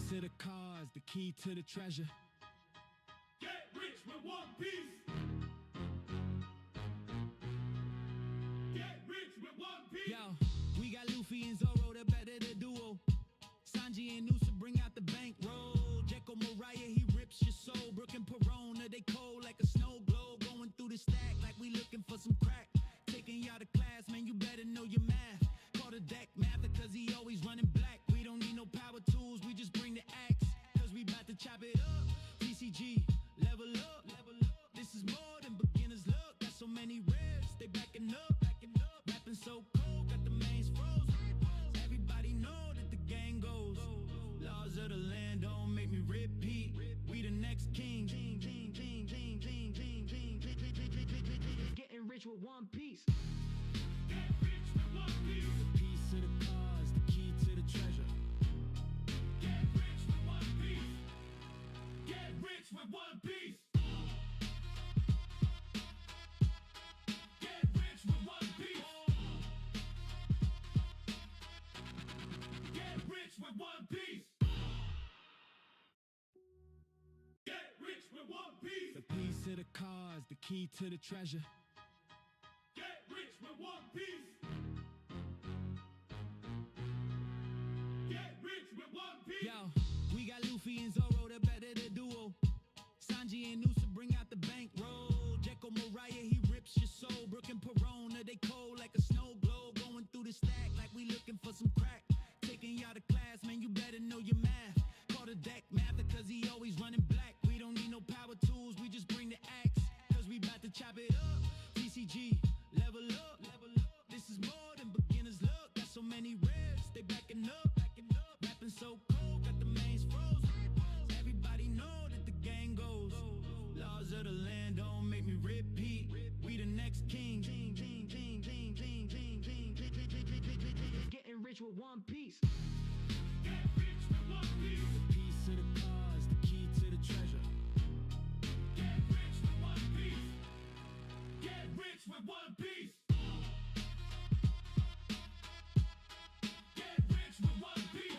piece of the cause, the key to the treasure. Get rich with one piece. Get rich with one piece. Yo, we got Luffy and Zoro, the better the duo. Sanji and Noosa bring out the bankroll. Jekyll Mariah, he rips your soul. Brooke and Perona, they cold like a snow globe. Going through the stack like we looking for some crack. Taking y'all to class, man, you better know your math. Call the deck mather, cause he always running black. We don't need no power tools, we just bring the axe. Cause we bout to chop it up. TCG, level up, level up. This is more than beginner's luck. Got so many ribs, they backing up, backing up. Rapping so cold, got the mains froze. Everybody know that the gang goes. Laws of the land don't make me repeat. We the next king. Getting rich with one piece. Get rich with one piece. The piece of the cause, the key to the treasure. Get rich with one piece. Get rich with one piece. Get rich with one piece. Get rich with one piece. Get rich with one piece. The piece of the cause, the key to the treasure. Get rich with one piece. Get rich with one piece. Yo, we got Luffy and Zoro, the better the duo. Sanji and Noosa bring out the bankroll. Jekyll Mariah, he rips your soul. Brooke and Perona, they cold like a snow globe. Going through the stack like we looking for some crack. Taking y'all to class, man, you better know your math. Call the deck mather, cause he always running black. We don't need no power tools, we just bring the axe. Cause we bout to chop it up. TCG, level up, level up. This is more than beginner's luck. Got so many ribs, they backing up, backing up. Rapping so cold, got the mains froze. Everybody know that the gang goes. Laws of the land don't make me repeat. We the next king. Getting rich with one piece. Get rich with one piece. The piece of the cause, the key to the treasure. Get rich with one piece. Get rich with one piece. Get rich with one piece.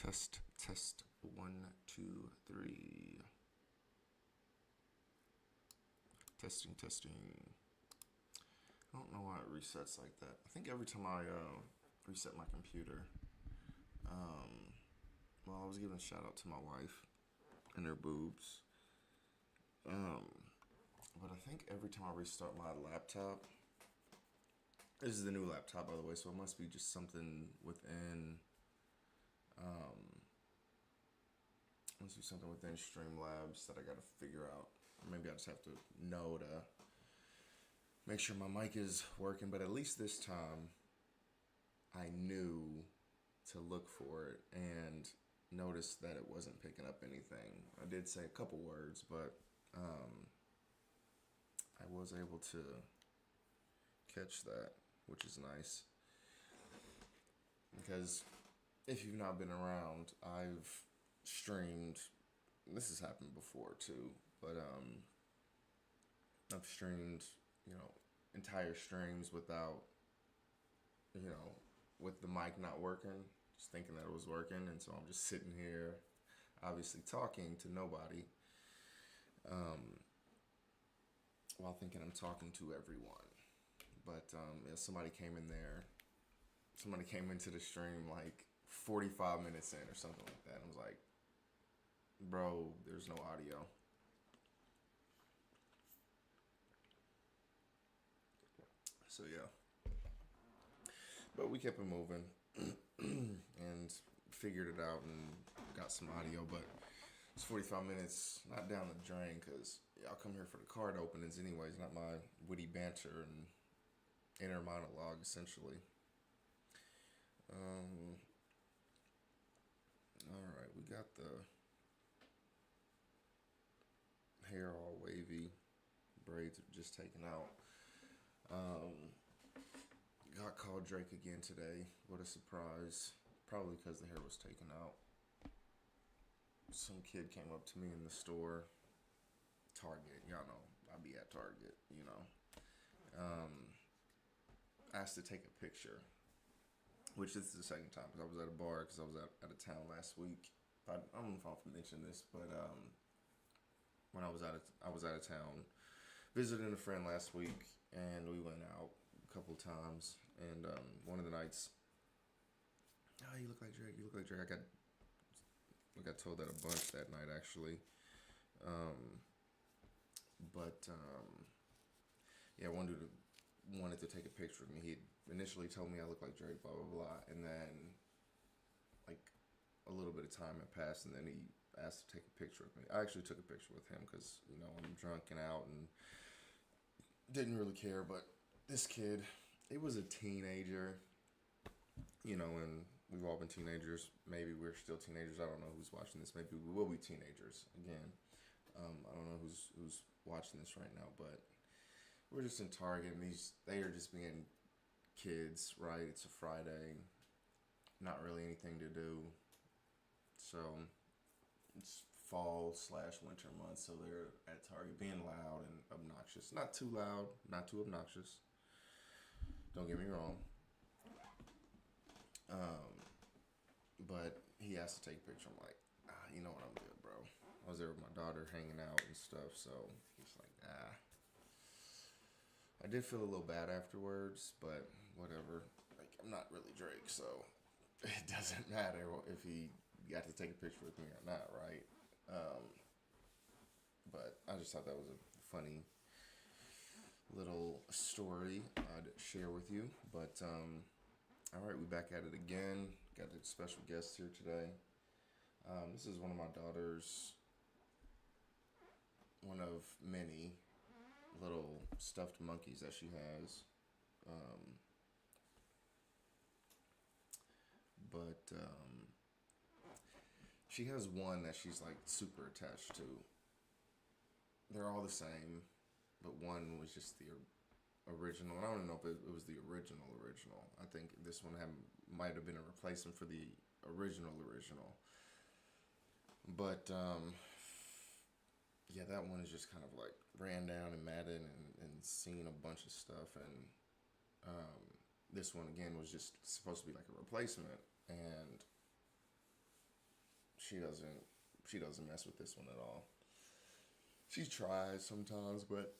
Test, test, 1, 2, 3. Testing, testing. I don't know why it resets like that. I think every time I reset my computer, well, I was giving a shout out to my wife and her boobs. But I think every time I restart my laptop, this is the new laptop, by the way, so it must be just something within, must be something within Streamlabs that I gotta figure out. Or maybe I just have to know to make sure my mic is working, but at least this time I knew to look for it and noticed that it wasn't picking up anything. I did say a couple words, but I was able to catch that, which is nice. Because if you've not been around, I've streamed, this has happened before too, but I've streamed, entire streams without, with the mic not working, just thinking that it was working, and so I'm just sitting here, obviously talking to nobody, while thinking I'm talking to everyone. But yeah, somebody came in there. Somebody came into the stream like 45 minutes in or something like that. And was like, bro, there's no audio. So yeah. But we kept it moving and figured it out and got some audio. But it's 45 minutes, not down the drain, because y'all come here for the card openings anyways, not my witty banter and inner monologue, essentially. All right, we got the hair all wavy, braids are just taken out. Got called Drake again today. What a surprise. Probably because the hair was taken out. Some kid came up to me in the store. Target, y'all know, I be at Target, you know. Asked to take a picture, which this is the second time because I was at a bar because I was out of town last week. I don't know if I'll mention this, but when I was out of town, visiting a friend last week, and we went out a couple times. And one of the nights, oh, you look like Drake. You look like Drake. I got told that a bunch that night, actually. Yeah, one dude wanted to take a picture of me. He initially told me I look like Drake, blah, blah, blah. And then, like, a little bit of time had passed, and then he asked to take a picture of me. I actually took a picture with him because, you know, I'm drunk and out and didn't really care. But this kid, it was a teenager, you know, and we've all been teenagers. Maybe we're still teenagers. I don't know who's watching this. Maybe we will be teenagers again. I don't know who's watching this right now, but we're just in Target, and they are just being kids, right? It's a Friday, not really anything to do. So it's fall/winter month, so they're at Target being loud and obnoxious. Not too loud, not too obnoxious. Don't get me wrong. But he asked to take a picture. I'm like, you know what, I'm good, bro. I was there with my daughter hanging out and stuff, so he's like, I did feel a little bad afterwards, but whatever. Like, I'm not really Drake, so it doesn't matter if he got to take a picture with me or not, right? But I just thought that was a funny little story I'd share with you. But all right, we back at it again. Got a special guest here today. This is one of my daughter's, one of many little stuffed monkeys that she has. But she has one that she's like super attached to. They're all the same, but one was just the original. And I don't know if it was the original. I think this one might have been a replacement for the original. But yeah, that one is just kind of like ran down and matted and seen a bunch of stuff. And this one again was just supposed to be like a replacement, and she doesn't mess with this one at all. She tries sometimes, but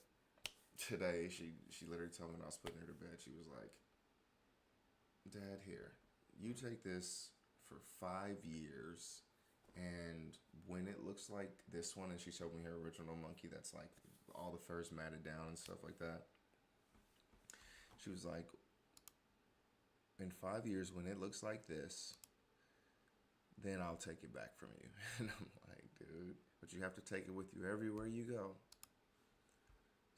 today she literally told me when I was putting her to bed, she was like, Dad, here, you take this for 5 years, and when it looks like this one, and she showed me her original monkey that's like all the fur's matted down and stuff like that, she was like, in 5 years, when it looks like this, then I'll take it back from you. And I'm like, dude, but you have to take it with you everywhere you go,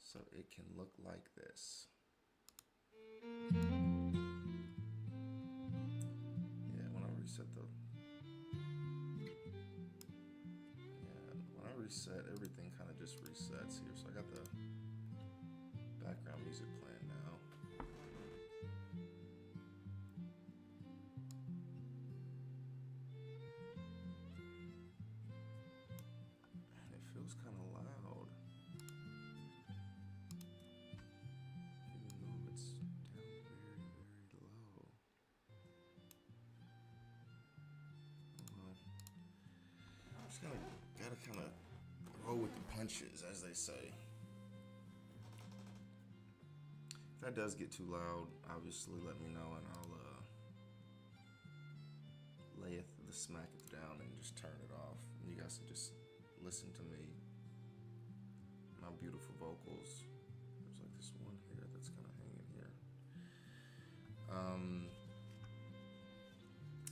so it can look like this. Yeah, when I reset, everything kind of just resets here. So I got the background music playing now. And it feels kind of loud, even though it's down very, very low. Well, I'm just gotta kind of roll with the punches, as they say. If that does get too loud, obviously let me know and I'll layeth the smacketh down and just turn it off. And you guys can just listen to me, my beautiful vocals. There's like this one here that's kind of hanging here.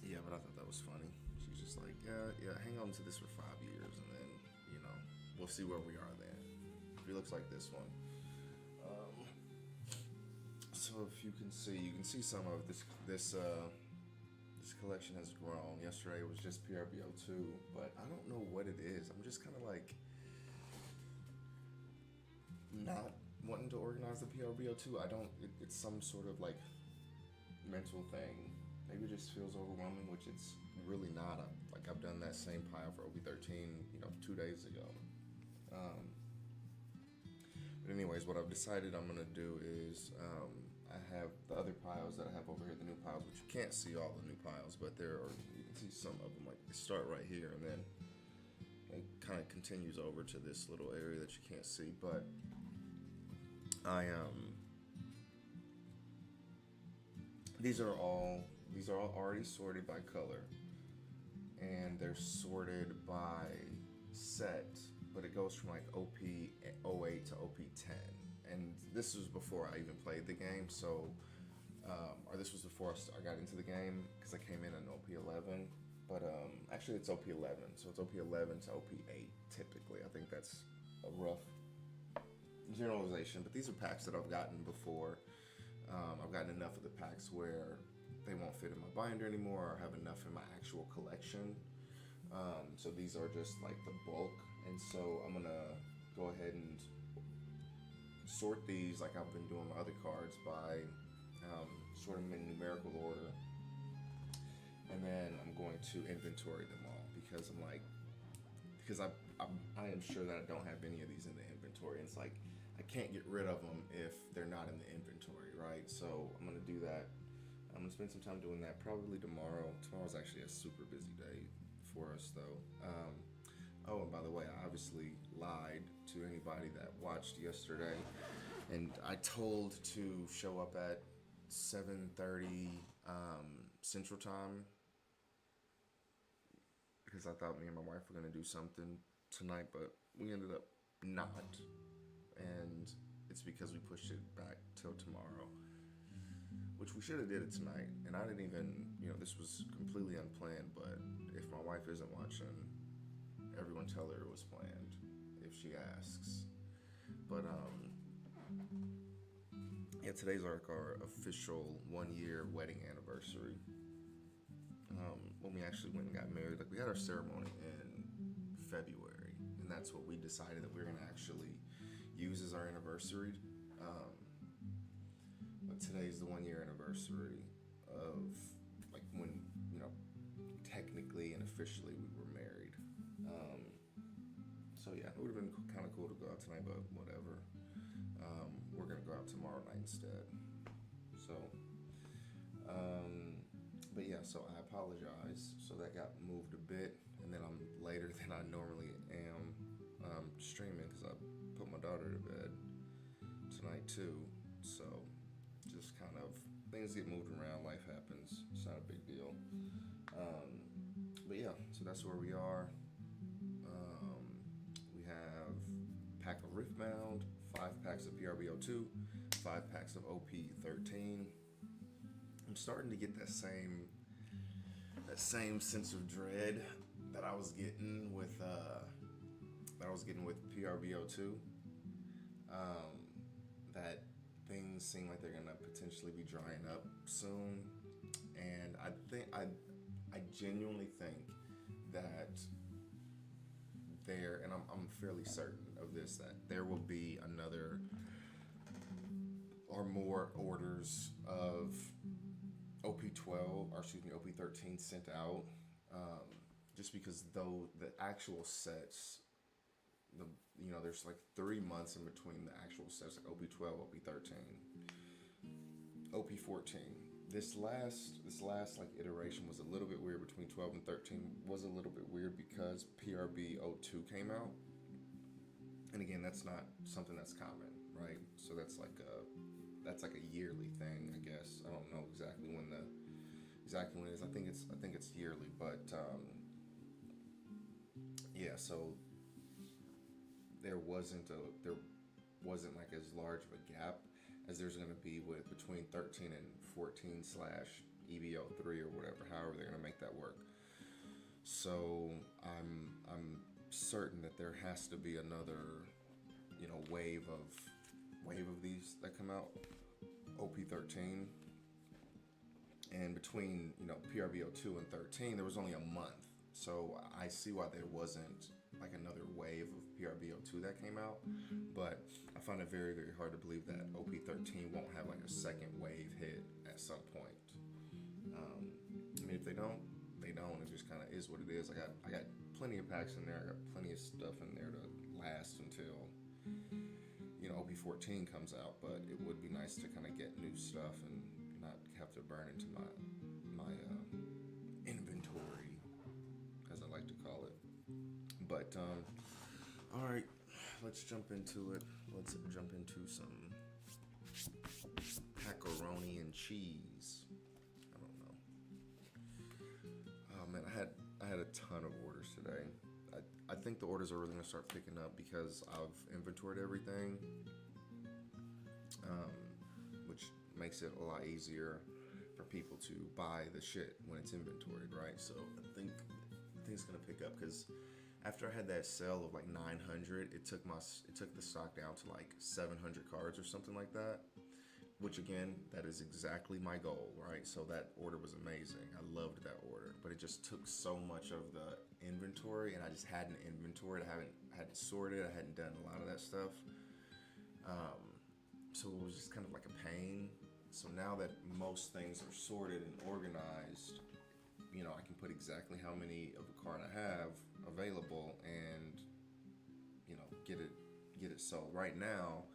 Yeah, but I thought that was funny. She's just like, yeah, hang on to this for 5 years, and then, you know, we'll see where we are then. If he looks like this one. So if you can see some of this collection has grown. Yesterday it was just PRB-02, but I don't know what it is. I'm just kind of like not wanting to organize the PRB-02. It's some sort of like mental thing. Maybe it just feels overwhelming, which it's really not. I've done that same pile for OP-13, 2 days ago. But anyways, what I've decided I'm gonna do is I have the other piles that I have over here, the new piles, which you can't see all the new piles, but you can see some of them. Like they start right here, and then it kind of continues over to this little area that you can't see. But these are all already sorted by color, and they're sorted by set, but it goes from like OP-08 to OP-10. And this was before I even played the game, so, or this was before I got into the game, because I came in OP-11, but actually it's OP-11, so it's OP-11 to OP-8, typically. I think that's a rough generalization, but these are packs that I've gotten before. I've gotten enough of the packs where they won't fit in my binder anymore, or have enough in my actual collection. So these are just like the bulk, and so I'm gonna go ahead and sort these like I've been doing my other cards by sort them in numerical order, and then I'm going to inventory them all because I am sure that I don't have any of these in the inventory, and it's like I can't get rid of them if they're not in the inventory, right? So I'm gonna do that. I'm gonna spend some time doing that probably tomorrow. Tomorrow's actually a super busy day for us though. Oh, and by the way, I obviously lied to anybody that watched yesterday, and I told to show up at 7:30 Central Time because I thought me and my wife were gonna do something tonight, but we ended up not, and it's because we pushed it back till tomorrow, which we should have did it tonight. And I didn't even, this was completely unplanned, but if my wife isn't watching, everyone tell her it was planned if she asks. But yeah, today's our official 1 year wedding anniversary. When we actually went and got married, like we had our ceremony in February, and that's what we decided that we were gonna actually use as our anniversary. But today's the 1 year anniversary of like when, technically and officially we were married. So yeah, it would have been kind of cool to go out tonight, but whatever. We're gonna go out tomorrow night instead. So, but yeah, so I apologize. So that got moved a bit, and then I'm later than I normally am streaming because I put my daughter to bed tonight too. So just kind of things get moved around. Life happens. It's not a big deal. But yeah, so that's where we are. We have a pack of Riftbound, 5 packs of PRB-02, 5 packs of OP-13. I'm starting to get that same sense of dread that I was getting with PRB-02. That things seem like they're gonna potentially be drying up soon, and I genuinely think that and I'm fairly certain of this, that there will be another or more orders of OP-13 sent out, just because though the actual sets, there's like 3 months in between the actual sets, like OP-12, OP-13, OP-14. This last like iteration was a little bit weird. Between 12 and 13 was a little bit weird because PRB-02 came out, and again, that's not something that's common, right? So that's like that's like a yearly thing, I guess. I don't know exactly when it is. I think it's yearly, but yeah. So there wasn't like as large of a gap as there's going to be with between 13 and 14 slash EBO3 or whatever. However, they're going to make that work. So I'm certain that there has to be another, wave of these that come out, OP-13, and between PRB-02 and 13 there was only a month. So I see why there wasn't like another wave of PRB-02 that came out, but I find it very, very hard to believe that OP-13 won't have like a second wave hit at some point. I mean, if they don't. It just kind of is what it is. I got plenty of packs in there. I got plenty of stuff in there to last until OP-14 comes out. But it would be nice to kind of get new stuff and not have to burn into my inventory, as I like to call it. But all right, let's jump into it. Let's jump into some macaroni and cheese. Man, I had a ton of orders today. I think the orders are really gonna start picking up because I've inventoried everything, which makes it a lot easier for people to buy the shit when it's inventoried, right? So I think it's gonna pick up because after I had that sale of like 900, it took the stock down to like 700 cards or something like that. Which again, that is exactly my goal, right? So that order was amazing. I loved that order, but it just took so much of the inventory, and I just hadn't inventoried. I hadn't sorted. I hadn't done a lot of that stuff. So it was just kind of like a pain. So now that most things are sorted and organized, I can put exactly how many of a card I have available, and get it sold. Right now,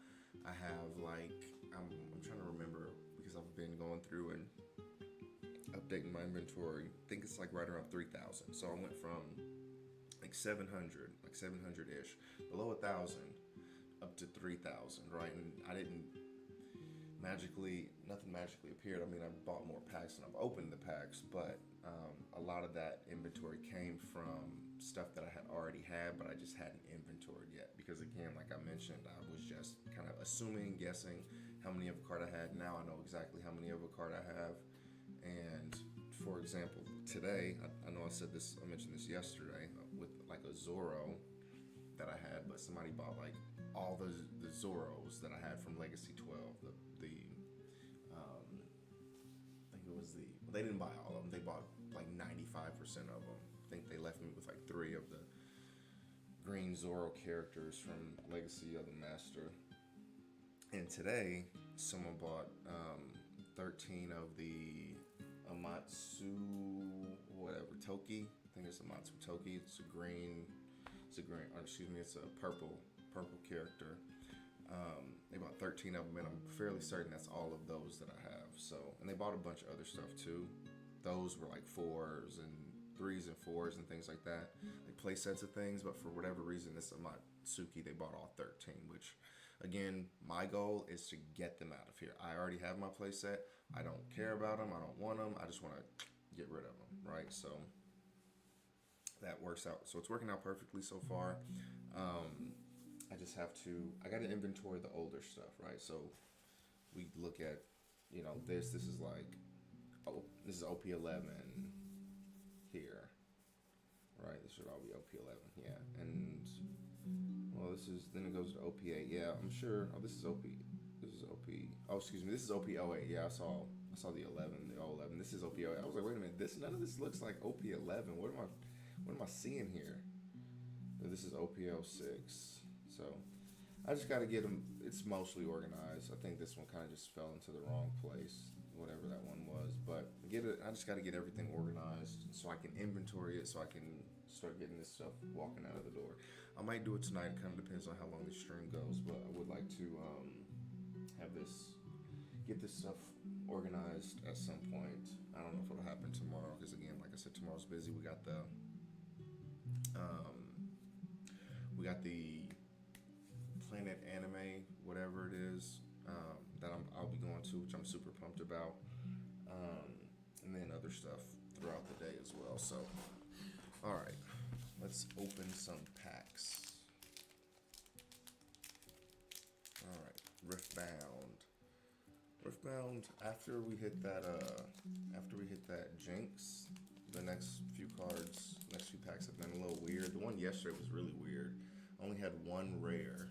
I have like. I'm trying to remember because I've been going through and updating my inventory. I think it's like right around 3,000. So I went from like 700-ish, below 1,000, up to 3,000, right? And nothing magically appeared. I mean, I bought more packs and I've opened the packs, but a lot of that inventory came from stuff that I had already had, but I just hadn't inventoried yet. Because again, like I mentioned, I was just kind of assuming, guessing how many of a card I had. Now I know exactly how many of a card I have. And for example, today, I know I mentioned this yesterday with like a Zorro that I had, but somebody bought like all the Zorros that I had from Legacy 12. I think it was they didn't buy all of them. They bought like 95% of them. I think they left me with like 3 of the green Zorro characters from Legacy of the Master. And today, someone bought 13 of the Amatsu, whatever, Toki. I think it's Amatsu Toki. It's a purple character. They bought 13 of them, and I'm fairly certain that's all of those that I have. So, and they bought a bunch of other stuff too. Those were like 4s and 3s and 4s and things like that. Like play sets of things, but for whatever reason, this Amatsuki, they bought all 13, which, again, my goal is to get them out of here. I already have my play set. I don't care about them. I don't want them. I just want to get rid of them, right? So that works out. So it's working out perfectly so far. I got to inventory the older stuff, right? So we look at, this is like, this is OP-11 here, right? This should all be OP-11, yeah. And, well, then it goes to OP-8, yeah, I'm sure. Oh, this is OP, this is OP-08, yeah, I saw the 11, the 011. This is OP-08. I was like, wait a minute, none of this looks like OP-11. What am I seeing here? This is OP-06. So I just got to get them. It's mostly organized. I think this one kind of just fell into the wrong place, whatever that one was. But I just got to get everything organized so I can inventory it, so I can start getting this stuff walking out of the door. I might do it tonight. It kind of depends on how long this stream goes, but I would like to get this stuff organized at some point. I don't know if it'll happen tomorrow because, again, like I said, tomorrow's busy. We got the Planet Anime, whatever it is, that I'll be going to, which I'm super pumped about, and then other stuff throughout the day as well. So, all right, let's open some packs. All right, Riftbound. Riftbound. After we hit that Jinx, the next few packs have been a little weird. The one yesterday was really weird. Only had one rare,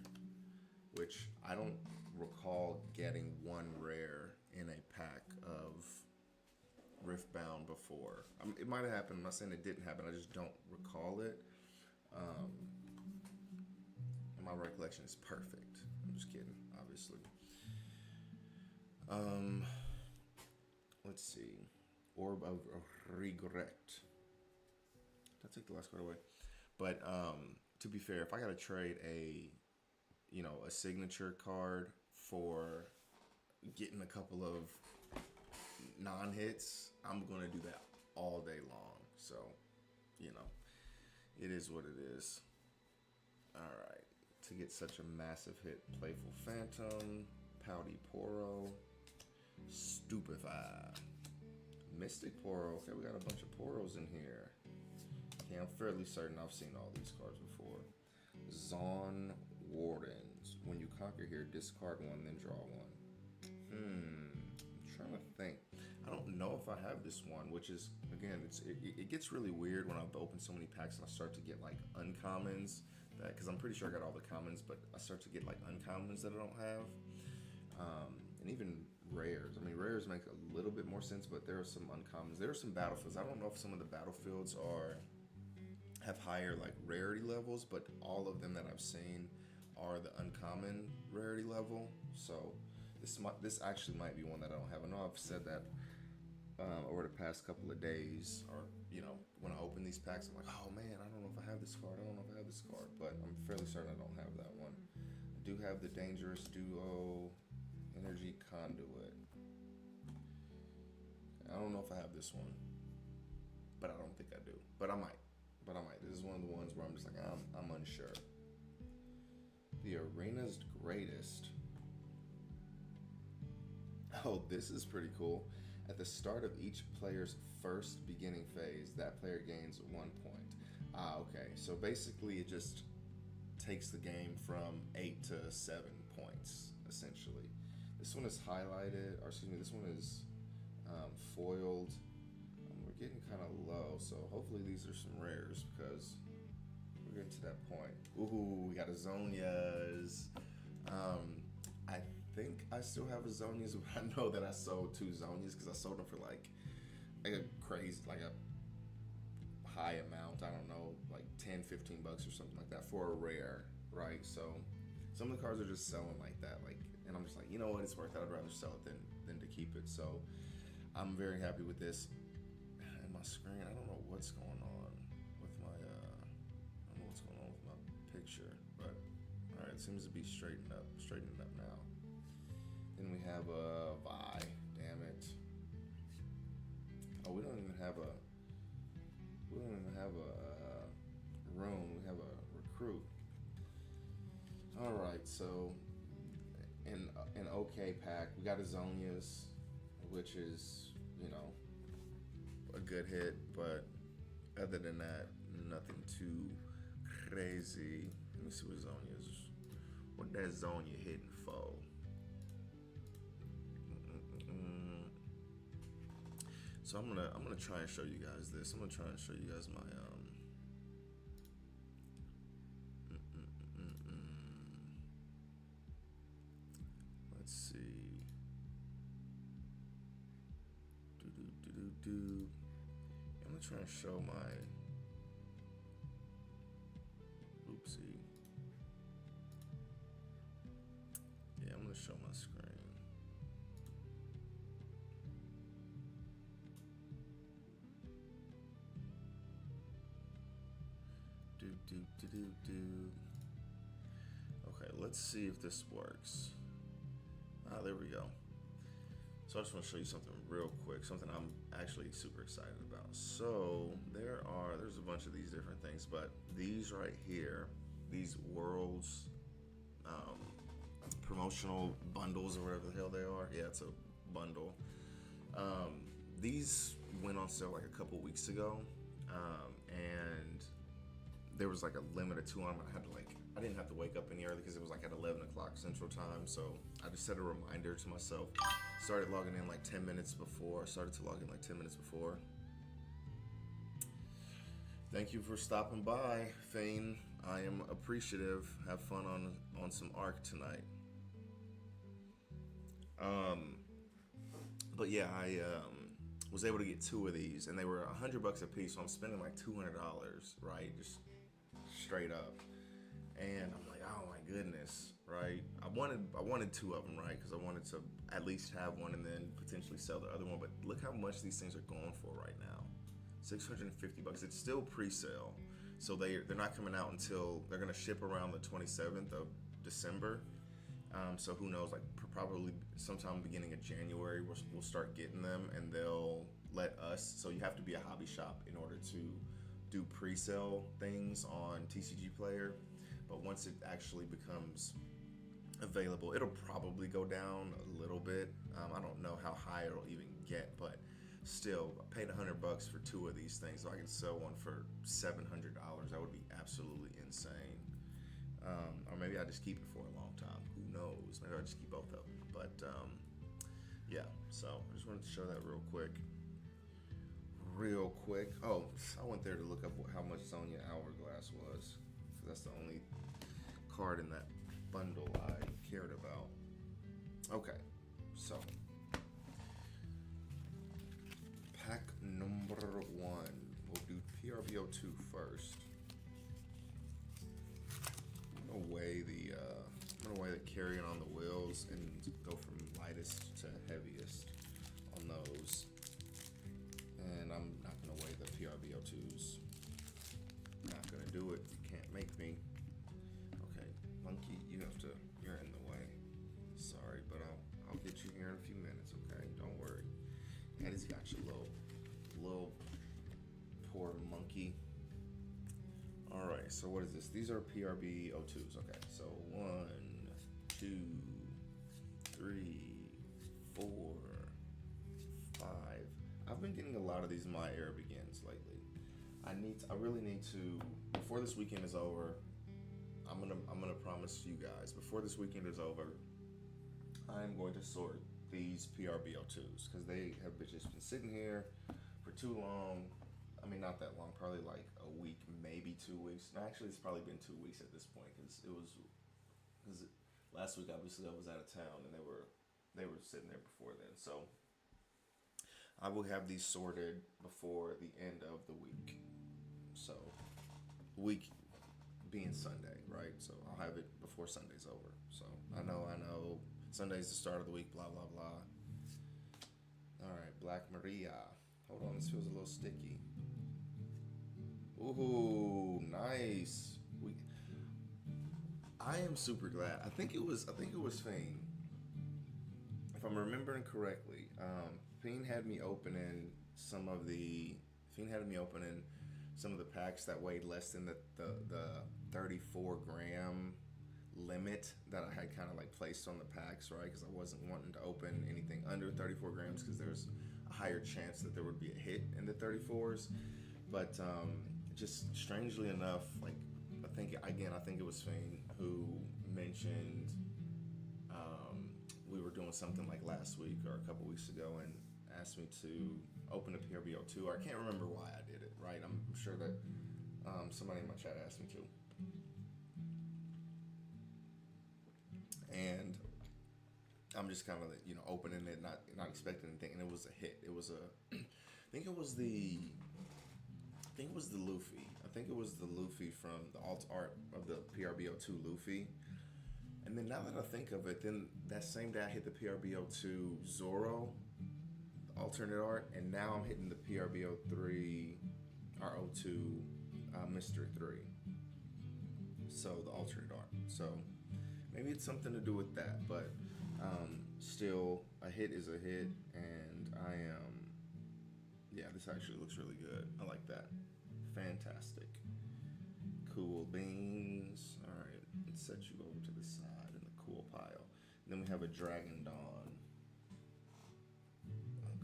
which I don't recall getting one rare in a pack of Riftbound before. I mean, it might have happened. I'm not saying it didn't happen. I just don't recall it. My recollection is perfect. I'm just kidding, obviously. Let's see. Orb of Regret. I'll take the last card away. But to be fair, if I gotta trade a signature card for getting a couple of non-hits, I'm gonna do that all day long. So, it is what it is. All right. To get such a massive hit, Playful Phantom, Pouty Poro, Stupefy, Mystic Poro. Okay, we got a bunch of Poros in here. Okay, I'm fairly certain I've seen all these cards before. Zon Wardens. When you conquer here, discard one, then draw one. I'm trying to think. I don't know if I have this one, which is, again, it gets really weird when I've opened so many packs and I start to get like uncommons. Because I'm pretty sure I got all the commons, but I start to get like uncommons that I don't have, and even rares. I mean, rares make a little bit more sense, but there are some uncommons. There are some battlefields. I don't know if some of the battlefields have higher like rarity levels, but all of them that I've seen are the uncommon rarity level. So this actually might be one that I don't have. I know I've said that over the past couple of days, or when I open these packs, I'm like, oh man, I don't know if I have this card. I don't know if I have this card, but I'm fairly certain I don't have that one. I do have the Dangerous Duo Energy Conduit. I don't know if I have this one, but I don't think I do. But I might. This is one of the ones where I'm just like, I'm unsure. The Arena's Greatest. Oh, this is pretty cool. At the start of each player's first beginning phase, that player gains 1 point. Okay. So basically it just takes the game from 8 to 7 points, essentially. This one is highlighted, or excuse me, this one is foiled. We're getting kind of low, so hopefully these are some rares because we're getting to that point. Ooh, we got a Zonias. I think I still have a Zonias, but I know that I sold 2 Zonias because I sold them for like a crazy, like a high amount. I don't know, like 10, 15 bucks or something like that for a rare, right? So some of the cards are just selling like that, and I'm just like, you know what, it's worth it. I'd rather sell it than to keep it. So I'm very happy with this. And my screen, I don't know what's going on with my, I don't know what's going on with my picture, but all right, it seems to be straightening up now. Then we have a Vi. Damn it. Oh, we don't even have a room. We have a recruit. All right, so in an okay pack, we got a Zonias, which is a good hit, but other than that, nothing too crazy. Let me see what Zonias. What that Zonia hitting for? So I'm gonna try and show you guys this. I'm gonna try and show you guys my Let's see. I'm gonna try and show my. Oopsie. Yeah, I'm gonna show my screen. Okay, let's see if this works. There we go. So I just want to show you something real quick, something I'm actually super excited about. So there's a bunch of these different things, but these right here, these worlds, promotional bundles or whatever the hell they are. Yeah, it's a bundle. These went on sale like a couple weeks ago, and there was like a limit of 2 on them. I didn't have to wake up any early because it was like at 11 o'clock Central Time. So I just set a reminder to myself. Started logging in like 10 minutes before. Thank you for stopping by, Fane. I am appreciative. Have fun on some Ark tonight. But yeah, I was able to get 2 of these, and they were $100 a piece. So I'm spending like $200, right? Just straight up. And I'm like, oh my goodness, right? I wanted 2 of them, right? Because I wanted to at least have one and then potentially sell the other one. But look how much these things are going for right now. $650. It's still pre-sale, so they're not coming out until they're gonna ship around the 27th of December. So who knows? Like probably sometime beginning of January, we'll start getting them, and they'll let us. So you have to be a hobby shop in order to do pre-sale things on TCG Player. But once it actually becomes available, it'll probably go down a little bit. I don't know how high it'll even get, but still, I paid $100 for 2 of these things, so I can sell one for $700. That would be absolutely insane. Or maybe I just keep it for a long time. Who knows? Maybe I just keep both of them. But yeah, so I just wanted to show that real quick. Oh, I went there to look up how much Sonya Hourglass was. That's the only card in that bundle I cared about. Okay, so pack number 1. We'll do PRB-02 first. I'm gonna weigh the carrion on the wheels and go from lightest to heaviest on those. And I'm not gonna weigh the PRB-02s. Not gonna do it. You can't make me. Okay, Monkey, you're in the way. Sorry, but I'll get you here in a few minutes, okay? Don't worry. Eddie's got you, little poor monkey. All right, so what is this? These are PRB-02s. Okay, so 1, 2, 3, 4, 5. I've been getting a lot of these My Era Begins lately. I really need to, before this weekend is over, I'm gonna promise you guys, before this weekend is over, I'm going to sort these PRB-02s because they have just been sitting here for too long. I mean, not that long, probably like a week, maybe 2 weeks. No, actually, it's probably been 2 weeks at this point because last week obviously I was out of town and they were sitting there before then. So I will have these sorted before the end of the week. So week being Sunday, right? So I'll have it before Sunday's over. So I know. Sunday's the start of the week, blah, blah, blah. All right, Black Maria. Hold on, this feels a little sticky. Ooh, nice. I am super glad. I think it was Fiend. If I'm remembering correctly, Fiend had me opening some of the packs that weighed less than the 34 gram limit that I had kind of like placed on the packs, right? Because I wasn't wanting to open anything under 34 grams because there's a higher chance that there would be a hit in the 34s. But just strangely enough, like I think it was Fiend who mentioned we were doing something like last week or a couple weeks ago and asked me to open a PRB-02. I can't remember why I did it, right? I'm sure that somebody in my chat asked me to. And I'm just kind of, opening it, not expecting anything, and it was a hit. It was I think it was the Luffy. I think it was the Luffy from the alt art of the PRB-02 Luffy. And then now that I think of it, then that same day I hit the PRB-02 Zoro, the alternate art, and now I'm hitting the PRB-03 or 02 Mystery 3. So the alternate art. So maybe it's something to do with that, but still, a hit is a hit, and this actually looks really good. I like that. Fantastic. Cool beans. All right, let's set you over to the side in the cool pile. And then we have a Dragon Dawn.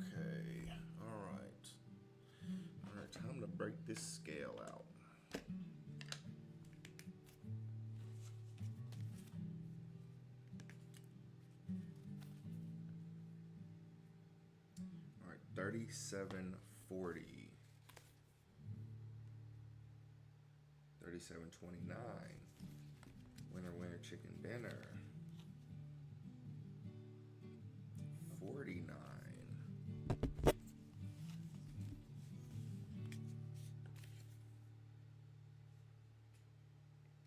Okay, all right. All right, time to break this scale out. All right, 37.40. 37.29. Winner, winner, chicken dinner. 49.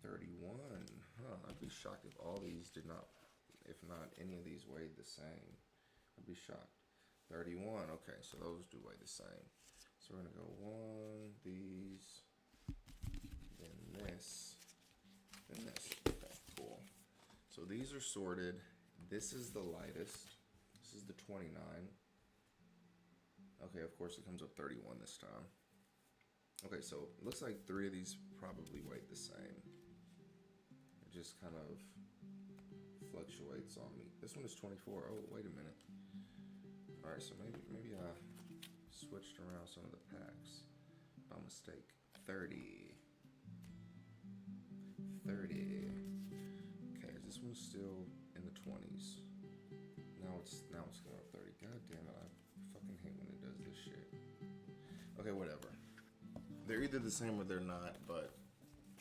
31. Huh, I'd be shocked if all these did not, if not any of these weighed the same. I'd be shocked. 31. Okay, so those do weigh the same. So we're gonna go one, these, then this, then this. Okay, cool. So these are sorted. This is the lightest. This is the 29. Okay, of course it comes up 31 this time. Okay, so it looks like 3 of these probably weighed the same. It just kind of fluctuates on me. This one is 24. Oh, wait a minute. All right, so maybe I switched around some of the packs by mistake. 30. 30. Okay, this one's still in the 20s. Now it's going up 30. God damn it, I fucking hate when it does this shit. Okay, whatever. They're either the same or they're not, but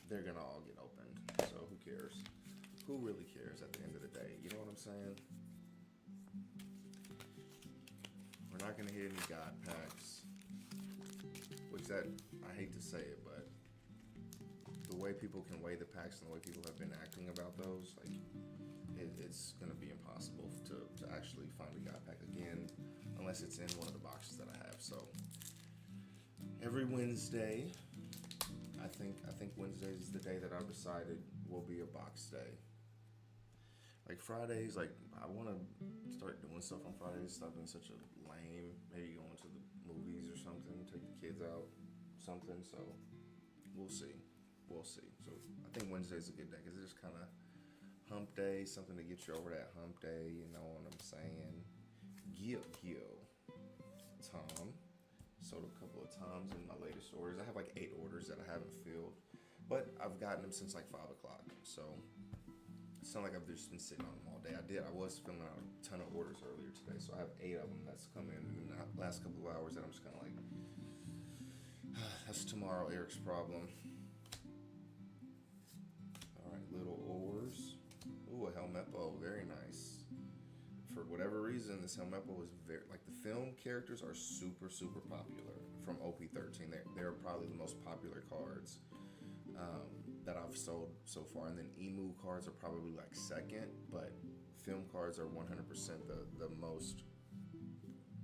they're gonna all get opened. So who cares? Who really cares at the end of the day? You know what I'm saying? We're not gonna hit any God packs. Which that, I hate to say it, but the way people can weigh the packs and the way people have been acting about those, like, it's gonna be impossible to actually find a God pack again, unless it's in one of the boxes that I have. So every Wednesday, I think Wednesdays is the day that I've decided will be a box day. Like Fridays, like I want to start doing stuff on Fridays. Stop being such a lame. Maybe going to the movies or something. Take the kids out, something. So we'll see. We'll see. So I think Wednesday's a good day because it's just kind of hump day, something to get you over that hump day. You know what I'm saying? Gil, Tom. Sold a couple of times in my latest orders. I have like 8 orders that I haven't filled, but I've gotten them since like 5 o'clock. So it's not like I've just been sitting on them all day. I was filling out a ton of orders earlier today, so I have 8 of them that's come in the last couple of hours that I'm just kind of like, that's tomorrow Eric's problem. All right, little ores. Ooh, a Helmeppo, very nice. For whatever reason, this Helmeppo is very, like, the film characters are super, super popular from OP-13. They're probably the most popular cards that I've sold so far. And then emu cards are probably like second, but film cards are 100% the most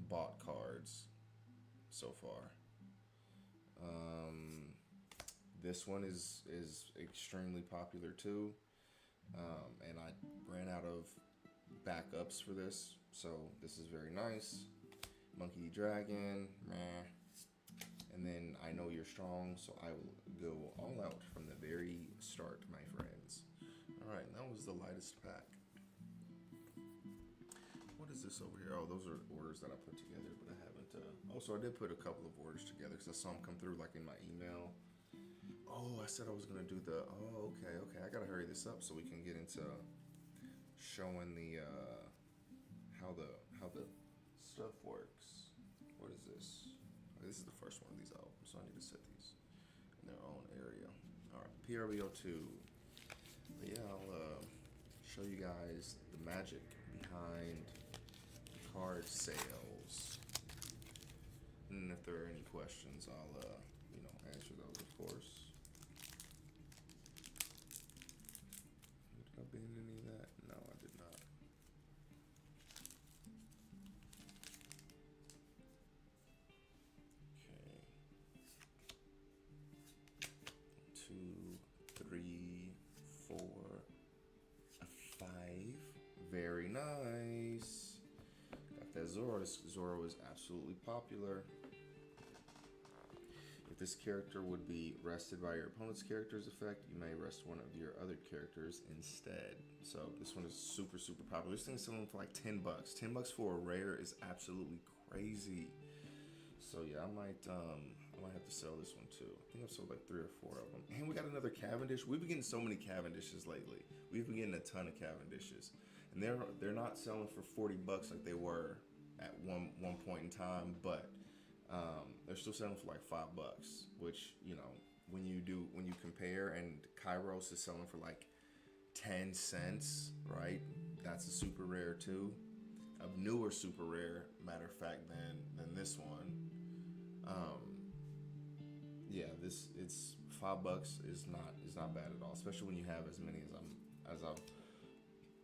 bought cards so far. This one is extremely popular too. And I ran out of backups for this, so this is very nice. Monkey Dragon, meh. And then I Know You're Strong, so I will go all out from the very start, my friends. All right, that was the lightest pack. What is this over here? Oh, those are orders that I put together, but I haven't. So I did put a couple of orders together because I saw them come through like in my email. Oh, I said I was gonna do the. Oh, okay. I gotta hurry this up so we can get into showing the how the stuff works. What is this? Oh, this is the first one of these albums, so I need to set these in their own area. All right, PRB-02. But yeah, I'll show you guys the magic behind card sales, and if there are any questions, I'll answer those, of course. Did I bend any of that? No, I did not. Okay. 2, 3, 4, 5. Very nice. Got that Zoro. This Zoro is absolutely popular. If this character would be rested by your opponent's character's effect, you may rest one of your other characters instead. So this one is super, super popular. This thing's selling for like $10. $10 for a rare is absolutely crazy. So yeah, I might have to sell this one too. I think I've sold like 3 or 4 of them. And we got another Cavendish. We've been getting so many Cavendishes lately. We've been getting a ton of Cavendishes, and they're not selling for $40 like they were at one point in time, but they're still selling for like $5, which, you know, when you compare, and Kairos is selling for like 10 cents, right? That's a super rare too. A newer super rare, matter of fact, than this one. Yeah, it's $5 is not bad at all, especially when you have as many as I've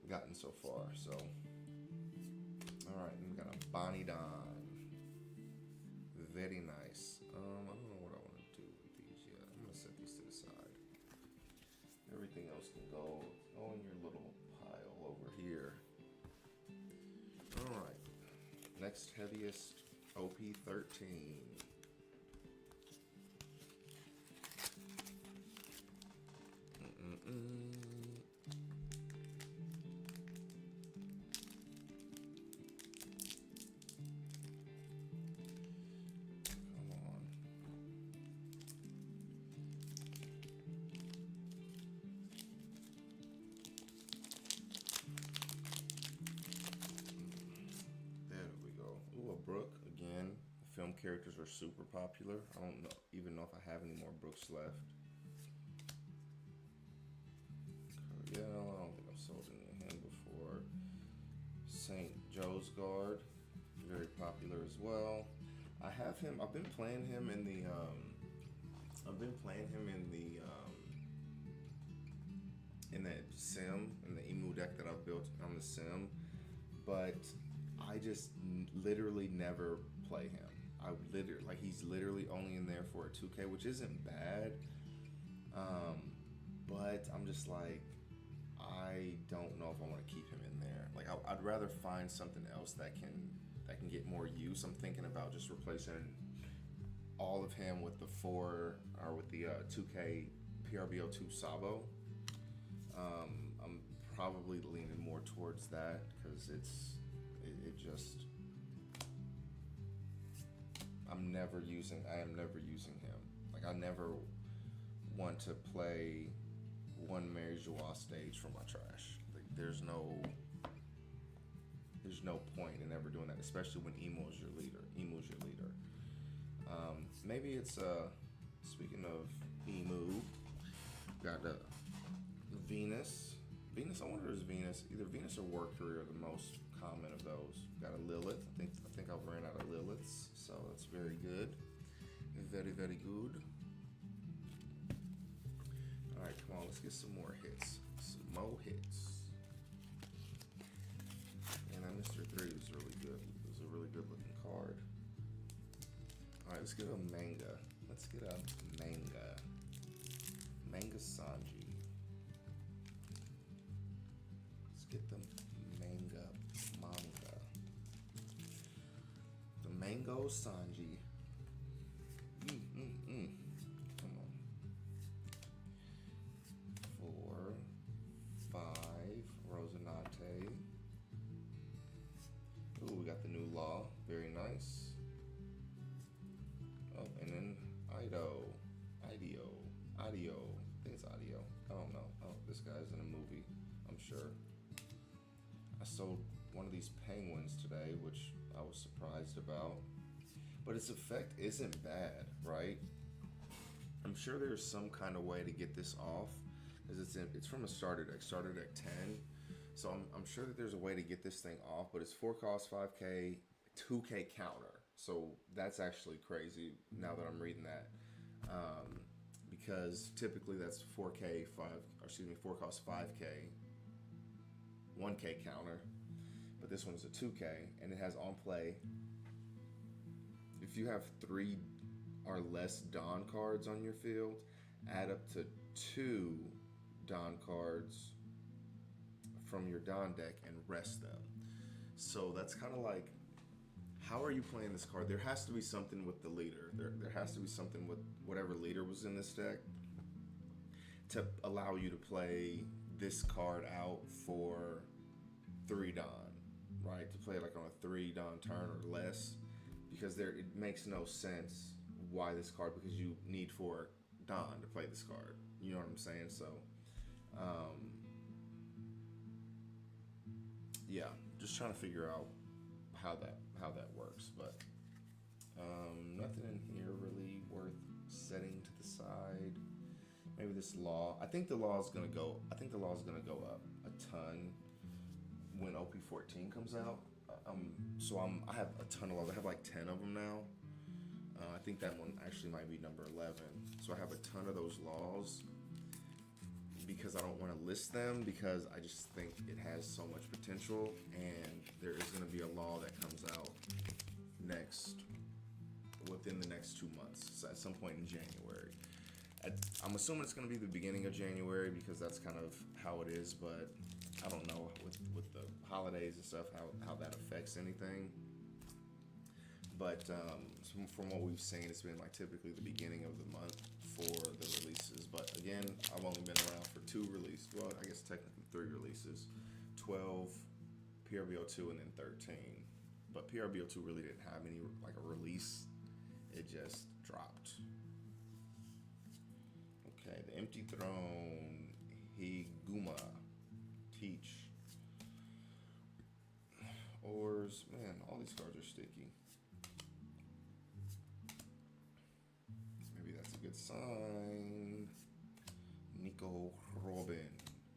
gotten so far. So, all right, we got a Bonnie Don. Very nice. I don't know what I want to do with these yet. I'm gonna set these to the side. Everything else can go in your little pile over here. All right. Next heaviest, OP-13. Brooke again. The film characters are super popular. I don't even know if I have any more Brooks left. Yeah, I don't think I've sold any of him before. St. Joe's Guard, very popular as well. I have him. I've been playing him in the. In that sim, in the emu deck that I've built on the sim, but I just literally never play him. He's literally only in there for a 2K, which isn't bad. But I'm just like, I don't know if I want to keep him in there. Like, I'd rather find something else that can get more use. I'm thinking about just replacing all of him with the 2K PRB-02 Sabo. I'm probably leaning more towards that because it just, I am never using him. Like, I never want to play one Mary Joie stage for my trash. Like, there's no point in ever doing that, especially when Emo's your leader. Maybe it's speaking of Emu, got Venus. I wonder if Venus, either Venus or Work Career are the most common of those. Got a Lilith. I think I've ran out of Liliths, so that's very good. Very, very good. All right, come on, let's get some more hits. And Mr. 3 was really good. It was a really good looking card. All right, let's get a manga. Manga Sanji. Let's get the manga. The Mango Sanji. Come on. 4, 5, Rosinante. Ooh, we got the new law. Very nice. Oh, and then Idio. I think it's Idio. I don't know. Oh, this guy's in a movie, I'm sure. I sold one of these penguins today, which I was surprised about. But its effect isn't bad, right? I'm sure there's some kind of way to get this off, because it's from a starter deck 10. So I'm sure that there's a way to get this thing off, but it's 4 cost, 5K, 2K counter. So that's actually crazy now that I'm reading that. Because typically that's 4 cost 5K, 1K counter. But this one's a 2K, and it has on play. If you have 3 or less Dawn cards on your field, add up to 2 Dawn cards from your Dawn deck and rest them. So that's kind of like how are you playing this card? There has to be something with the leader. There has to be something with whatever leader was in this deck to allow you to play this card out for 3 Dawn, right? To play like on a 3 Dawn turn or less, because it makes no sense why this card, because you need 4 Dawn to play this card. You know what I'm saying? So, yeah, just trying to figure out how that works, but nothing in here really worth setting to the side. Maybe this law. I think the law is gonna go up a ton when OP-14 comes out. I have a ton of laws. I have like 10 of them now. I think that one actually might be number 11. So I have a ton of those laws because I don't want to list them, because I just think it has so much potential, and there is going to be a law that comes out within the next 2 months, so at some point in January. I'm assuming it's going to be the beginning of January, because that's kind of how it is, but I don't know with the holidays and stuff how that affects anything. But from what we've seen, it's been like typically the beginning of the month for the releases. But again, I've only been around for 2 releases. Well, I guess technically 3 releases. 12, PRB-02, and then 13. But PRB-02 really didn't have any like a release. It just dropped. Okay, the Empty Throne, Higuma, Teach. Ors, man, all these cards are sticky. Maybe that's a good sign. Nico Robin,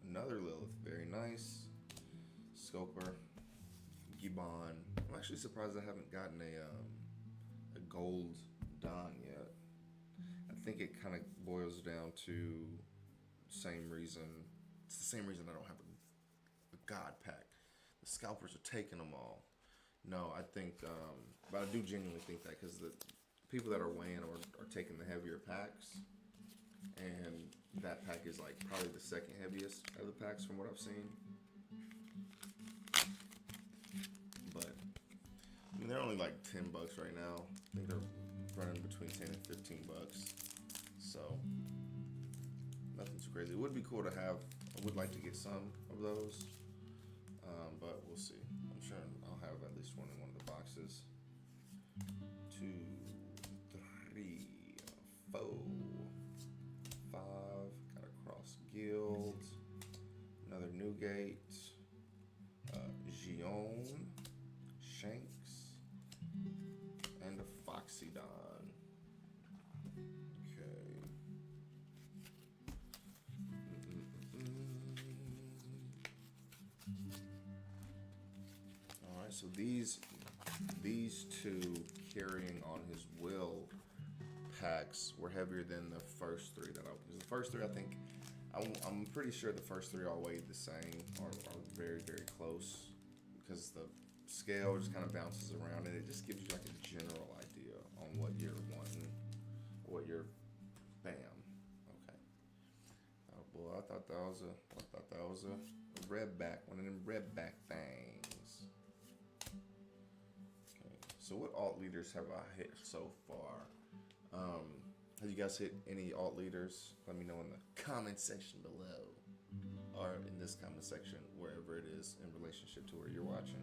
another Lilith, very nice. Scoper, Gibbon. I'm actually surprised I haven't gotten a gold Dawn yet. I think it kind of boils down to same reason. It's the same reason I don't have a God pack. The scalpers are taking them all. No, I think, but I do genuinely think that, because the people that are weighing are taking the heavier packs, and that pack is like probably the second heaviest of the packs from what I've seen. But I mean, they're only like $10 right now. I think they're running between 10 and 15 bucks. So nothing too crazy. It would be cool to have. I would like to get some of those, but we'll see. I'm sure I'll have at least one in one of the boxes. 2, 3, 4, 5. Got a Cross Guild. Another Newgate. Gion. Shanks. And a Foxydon. Okay. Alright, so these 2 carrying on his will packs were heavier than the first 3 that I opened. The first 3, I think, I'm pretty sure the first 3 all weighed the same, or are very, very close, because the scale just kind of bounces around, and it just gives you like a general idea on what you're wanting, what you're, bam. Okay. Oh boy, I thought that was a red back, one of them red back things. Okay. So what alt leaders have I hit so far? Have you guys hit any alt leaders? Let me know in the comment section below, or in this comment section, wherever it is in relationship to where you're watching.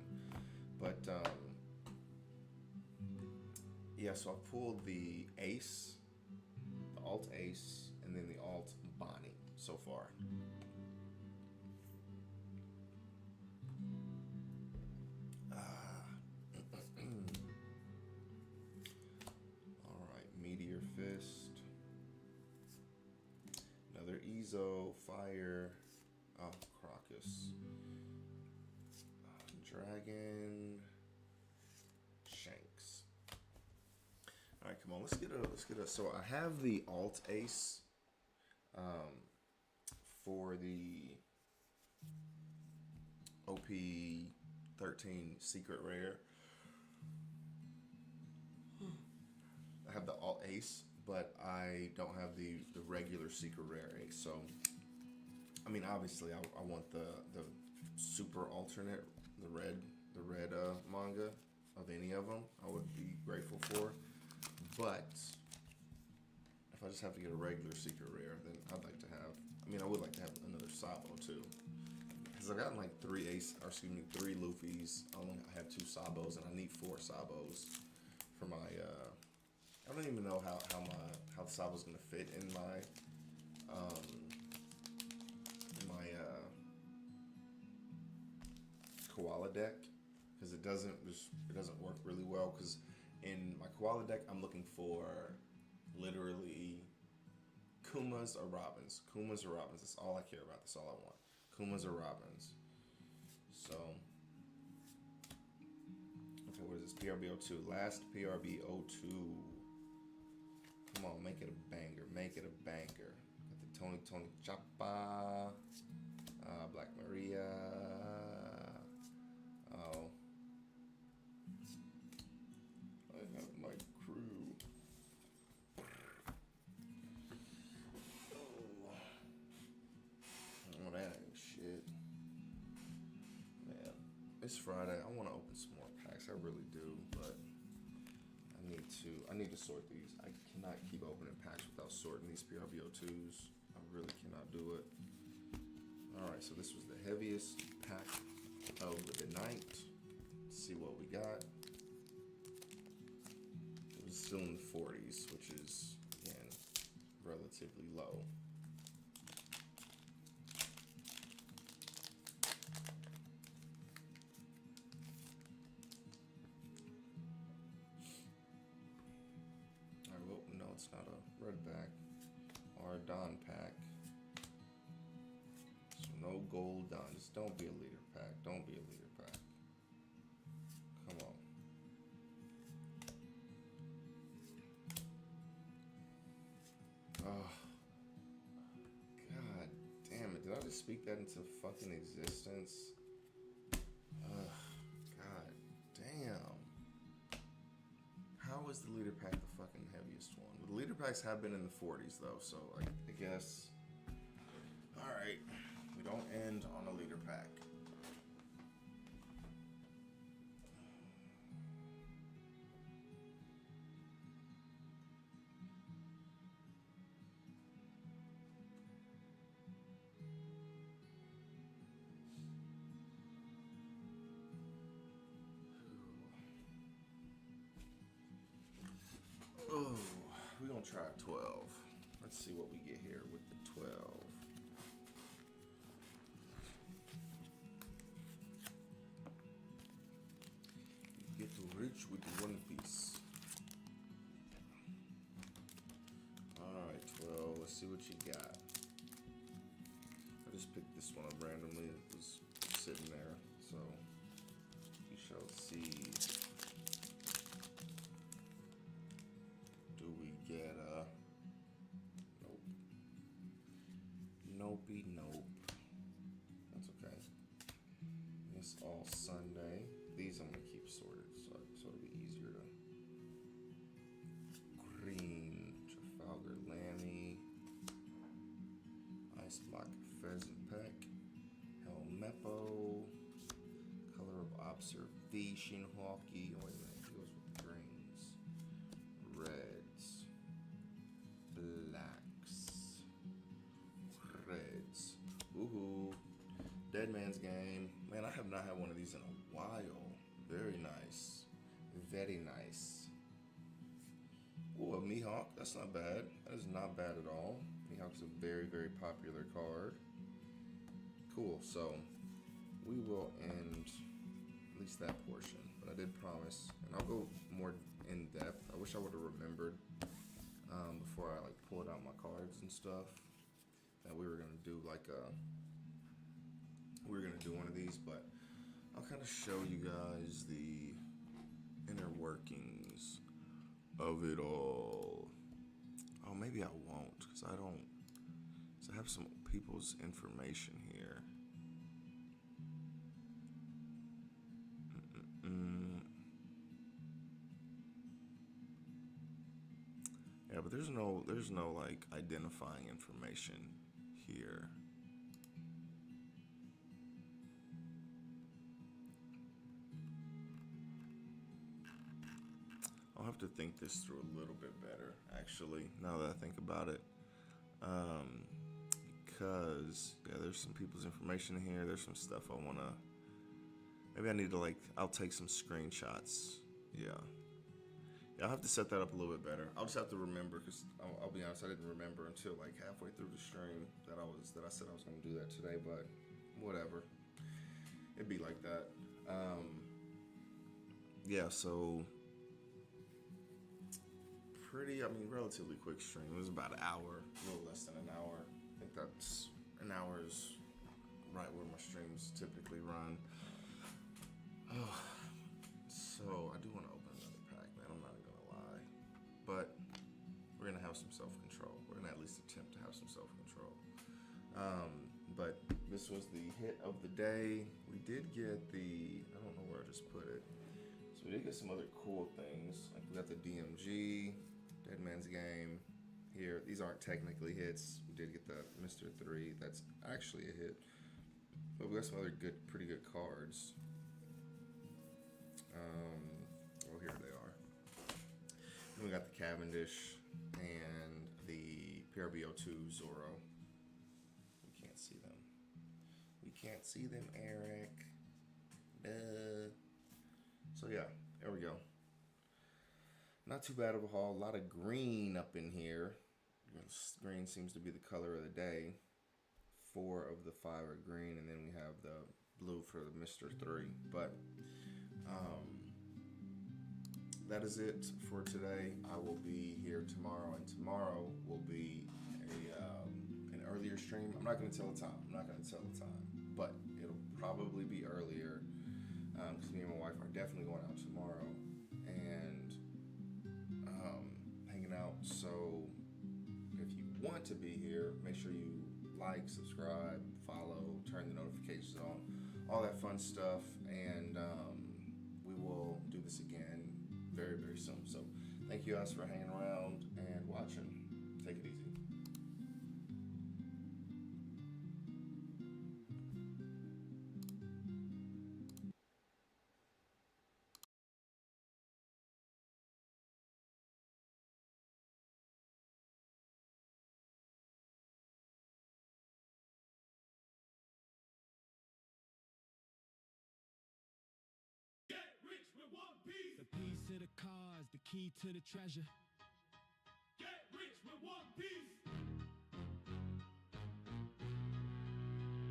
But yeah, so I pulled the Ace, the alt Ace, and then the alt Bonnie so far. All right, Meteor Fist, another Ezo, Fire, oh, Crocus, Dragon, Shanks. All right, come on, let's get a. So I have the alt Ace, for the OP-13 secret rare. I have the alt Ace, but I don't have the regular secret rare Ace. So, I mean, obviously, I want the super alternate, the red manga. of any of them, I would be grateful for. But if I just have to get a regular secret rare, then I'd like to have. I mean, I would like to have another Sabo too, because I've gotten like three Luffys. I have 2 Sabos, and I need 4 Sabos for my. I don't even know how the Sabo's gonna fit in my koala deck, because it doesn't work really well. Because in my koala deck, I'm looking for literally Kumas or Robins. Kumas or Robins. That's all I care about. That's all I want. Kumas or Robins. So, okay, what is this? PRB-02. Last PRB-02. Come on, make it a banger. Make it a banger. Got the Tony Chapa. Black Maria. Oh. I have my crew. Oh, that ain't shit. Man, it's Friday. I want to open some more packs. I really do, but I need to sort these. I cannot keep opening packs without sorting these PRB-02s. I really cannot do it. Alright, so this was the heaviest pack of the night. Let's see what we got. It was still in the 40s, which is, again, relatively low. Alright, well, no, it's not a red pack or a Don pack. No gold Don. Just don't be a leader pack. Don't be a leader pack. Come on. Oh. God damn it. Did I just speak that into fucking existence? God damn. How is the leader pack the fucking heaviest one? Well, the leader packs have been in the 40s though, so I guess. Alright. We don't end on a leader pack. Oh, we're gonna try 12. Let's see what we get here with the 12. Rich with the One Piece. Alright, 12. Let's see what you got. I just picked this one up randomly. It was sitting there. So, we shall see. Do we get a... Nope. Nopey, nope. That's okay. It's all Sunday. These I'm going to keep sorted. So it'll be easier to. Green, Trafalgar Lammy, Ice Block Pheasant Peck, Helmeppo, Color of Observation Hockey. Oh, wait a minute, it goes with greens, reds, blacks, reds. Woohoo! Dead Man's Game. Man, I have not had one of these in a while. Very nice. Very nice. Oh, a Mihawk. That's not bad. That is not bad at all. Mihawk's a very, very popular card. Cool. So, we will end at least that portion. But I did promise, and I'll go more in depth. I wish I would have remembered before I pulled out my cards and stuff that we were gonna do one of these, but I'll kind of show you guys the inner workings of it all. Oh, maybe I won't, because I don't. So I have some people's information here. Yeah, but there's no identifying information here. have to think this through a little bit better, actually, now that I think about it. Because, yeah, there's some people's information in here. There's some stuff I want to... Maybe I need to, like, I'll take some screenshots. Yeah. Yeah, I'll have to set that up a little bit better. I'll just have to remember, because I'll be honest, I didn't remember until, like, halfway through the stream that I said I was going to do that today, but whatever. It'd be like that. Yeah, so... relatively quick stream. It was about an hour, a little less than an hour. I think that's an hour is right where my streams typically run. Oh, so I do want to open another pack, man. I'm not gonna lie, but we're gonna have some self-control. We're gonna at least attempt to have some self-control. But this was the hit of the day. We did get I don't know where I just put it. So we did get some other cool things. Like we got the DMG. Dead Man's Game here. These aren't technically hits. We did get the Mr. 3. That's actually a hit. But we got some other pretty good cards. Oh, here they are. Then we got the Cavendish and the PRB-02 Zorro. We can't see them. We can't see them, Eric. Duh. So yeah, there we go. Not too bad of a haul. A lot of green up in here. Green seems to be the color of the day. 4 of the 5 are green, and then we have the blue for the Mr. 3. But that is it for today. I will be here tomorrow, and tomorrow will be an earlier stream. I'm not going to tell the time. But it'll probably be earlier because me and my wife are definitely going out tomorrow and hanging out. So if you want to be here, make sure you like, subscribe, follow, turn the notifications on, all that fun stuff, and we will do this again very, very soon. So thank you guys for hanging around and watching. Take it easy. Get rich with one piece. The piece to the cars, the key to the treasure. Get rich with one piece.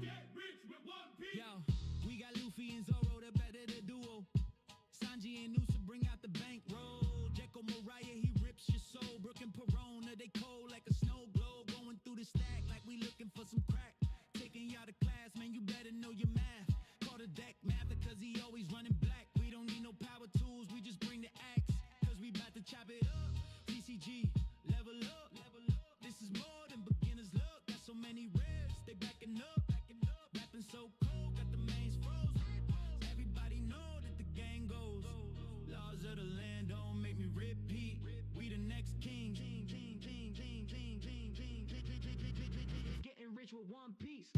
Get rich with one piece. Yo, we got Luffy and Zoro, the better the duo. Sanji and Noosa bring out the bankroll. Jekko Mariah, he rips your soul. Brooke and Perona, they cold like a snow globe. Going through the stack like we looking for some crack. Taking y'all to class, man, you better know your math. Call the deck math because he always running black. We don't need no power tools, we just bring the axe. Cause we about to chop it up. TCG, level up. This is more than beginner's luck. Got so many ribs, they backing up. Rapping so cold, got the mains froze. Everybody know that the gang goes. Laws of the land don't make me repeat. We the next king. Getting rich with one piece.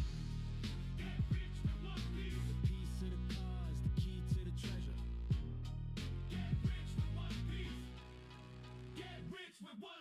Get rich with one piece. The piece to the cars, the key to the treasure. Get rich with one piece. Get rich with one